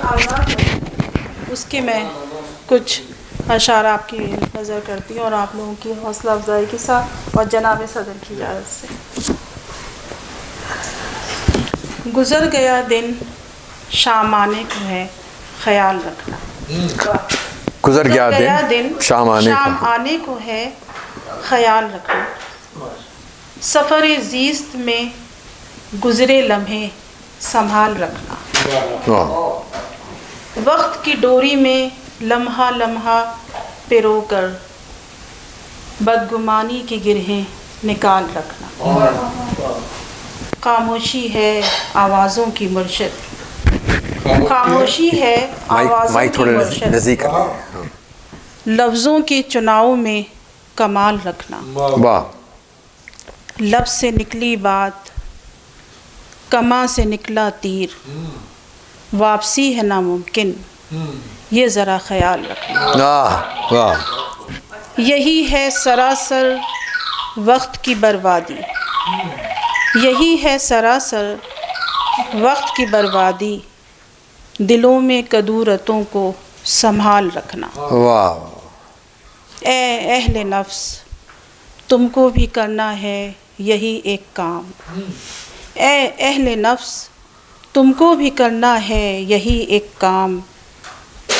آغاز ہے اس کی میں کچھ اشعار آپ کی نظر کرتی ہوں اور آپ لوگوں کی حوصلہ افزائی کے ساتھ اور جناب صدر کی اجازت سے۔ گزر گیا دن شام آنے کو ہے خیال رکھنا، گزر گیا دن شام آنے کو ہے خیال رکھنا، سفر زیست میں گزرے لمحے سنبھال رکھنا، وقت کی ڈوری میں لمحہ لمحہ پیرو کر بدگمانی کی گرہیں نکال رکھنا، خاموشی ہے آوازوں کی مرشد، خاموشی ہے آوازوں کی مرشد، لفظوں کے چناؤ میں کمال رکھنا، لب سے نکلی بات کماں سے نکلا تیر، واپسی ہے ناممکن یہ ذرا خیال رکھنا، یہی ہے سراسر وقت کی بربادی، یہی ہے سراسر وقت کی بربادی، دلوں میں کدورتوں کو سنبھال رکھنا، اے اہل نفس تم کو بھی کرنا ہے یہی ایک کام، اے اہل نفس تم کو بھی کرنا ہے یہی ایک کام،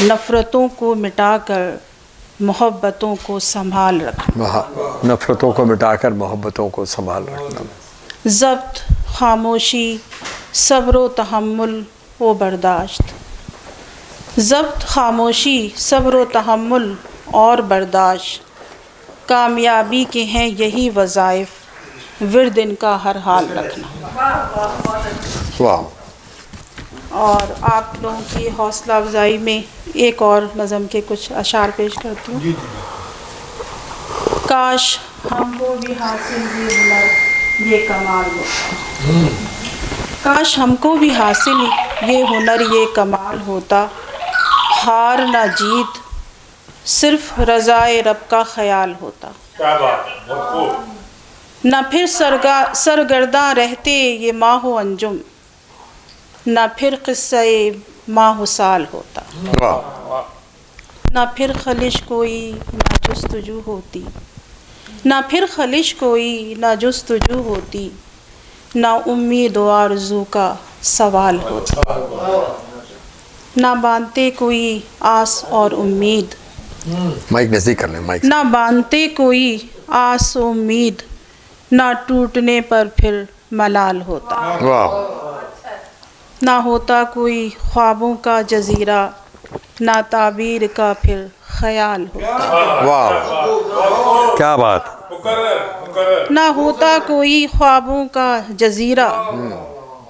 نفرتوں کو مٹا کر محبتوں کو سنبھال رکھنا، نفرتوں کو مٹا کر محبتوں کو سنبھال رکھنا، ضبط خاموشی صبر و تحمل و برداشت، ضبط خاموشی صبر و تحمل اور برداشت، کامیابی کے ہیں یہی وظائف ورد ان کا ہر حال رکھنا۔ اور آپ لوگوں کی حوصلہ افزائی میں ایک اور نظم کے کچھ اشعار پیش کرتی ہوں۔ کاش ہم کو بھی حاصل یہ ہنر یہ کمال ہوتا، کاش ہم کو بھی حاصل یہ ہنر یہ کمال ہوتا، ہار نہ جیت صرف رضائے رب کا خیال ہوتا، نہ پھر سرگرداں رہتے یہ ماہ و انجم، نہ پھر قصہ ماہ و سال ہوتا، نہ پھر خلش کوئی نہ جستجو ہوتی، نہ پھر خلش کوئی نہ جستجو ہوتی، نہ امید و آرزو کا سوال ہوتا، نہ باندھتے کوئی آس اور امید، مائک نزدیک کر لیں، مائک، نہ باندھتے کوئی آس و امید، نہ ٹوٹنے پر پھر ملال ہوتا، نہ ہوتا کوئی خوابوں کا جزیرہ، نہ تعبیر کا پھر خیال ہوتا، واہ کیا بات، نہ ہوتا کوئی خوابوں کا جزیرہ،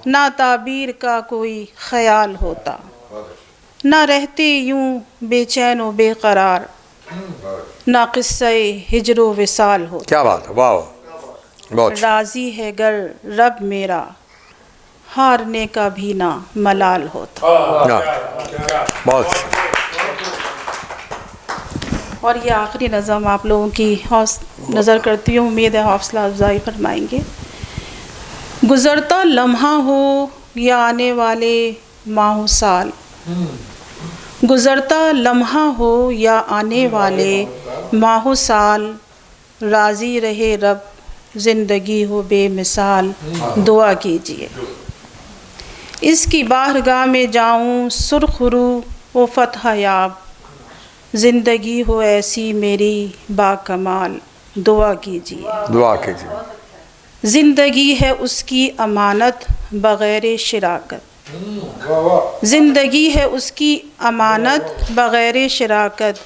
نہ تعبیر کا کوئی خیال ہوتا، نہ رہتے یوں بے چین و بے قرار، نہ قصہ ہجر و وصال ہوتا، کیا بات، واہ بہت، راضی ہے گر رب میرا ہارنے کا بھی نہ ملال ہوتا۔ بہت، اور یہ آخری نظم آپ لوگوں کی نظر کرتی ہوں، امید ہے حوصلہ افزائی فرمائیں گے۔ گزرتا لمحہ ہو یا آنے والے ماہ و سال، گزرتا لمحہ ہو یا آنے والے ماہ و سال، راضی رہے رب زندگی ہو بے مثال، دعا کیجیے۔ اس کی بارگاہ میں جاؤں سرخ رو و فتح یاب، زندگی ہو ایسی میری با کمال، دعا کیجیے، دعا کیجیے، زندگی ہے اس کی امانت بغیر شراکت، زندگی ہے اس کی امانت بغیر شراکت،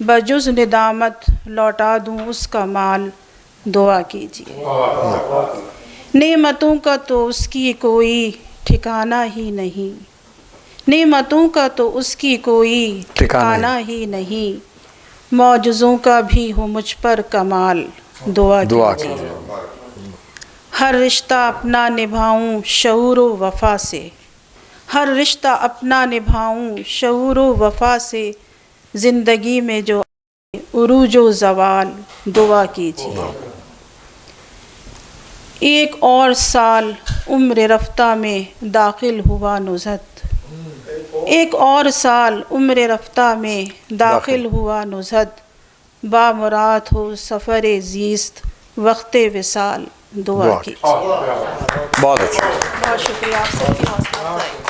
بجز ندامت لوٹا دوں اس کا مال، دعا کیجیے۔ نعمتوں کا تو اس کی کوئی ٹھکانہ ہی نہیں، نعمتوں کا تو اس کی کوئی ٹھکانہ ہی نہیں، معجزوں کا بھی ہو مجھ پر کمال، دعا کیجیے۔ ہر رشتہ اپنا نبھاؤں شعور و وفا سے، ہر رشتہ اپنا نبھاؤں شعور و وفا سے، زندگی میں جو آئے عروج و زوال، دعا کیجیے۔ ایک اور سال عمر رفتہ میں داخل ہوا نزہت، ایک اور سال عمر رفتہ میں داخل ہوا نزہت، بامراد ہو سفر زیست وقت وصال، دعا کی۔ بہت اچھا۔ بہت شکریہ آپ سب کی حوصلہ افزائی۔